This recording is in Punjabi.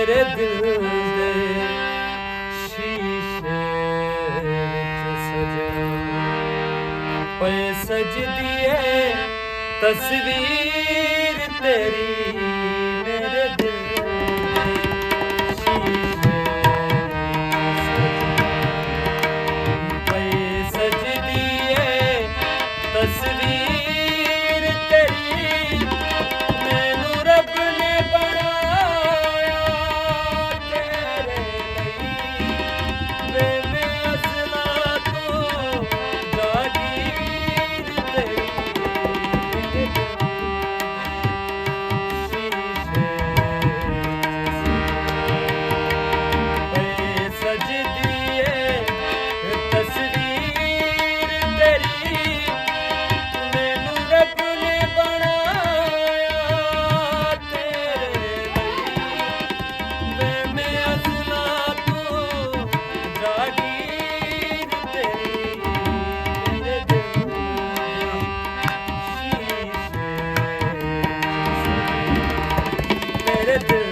ਮੇਰੇ ਦਿਲ ਦੇ ਸ਼ੀਸ਼ੇ ਵਿੱਚ ਸਜਣਾ ਓਏ ਸਜਦੀ ਏ ਤਸਵੀਰ ਤੇਰੀ ਮੇਰੇ ਦਿਲ ਦੇ ਸ਼ੀਸ਼ੇ ਵਿੱਚ ਸਜਣਾ ਓਏ ਸਜਦੀ ਏ ਤਸਵੀਰ ਤੇਰੀ ਮੈਨੂੰ ਰੱਬ ਨੇ ਬਣਾਇਆ ਤੇਰੇ ਲਈ ਵੇ ਮੈਂ ਅਸਲਾਂ ਤੋਂ ਜਾਗੀਰ ਤੇਰੀ ਮੇਰੇ ਦਿਲ ਓਏ ਸਜਦੀ ਏ ਤਸਵੀਰ ਤੇਰੀ ਮੈਨੂੰ ਰੱਬ ਨੇ ਬਣਾਇਆ ਤੇਰੇ ਲਈ ਵੇ ਮੈਂ ਅਸਲਾਂ ਤੋਂ ਜਾਗੀਰ ਤੇਰੀ ਮੇਰੇ ਦਿਲ ਦੇ ਸ਼ੀਸ਼ੇ ਮੇਰੇ ਦਿਲ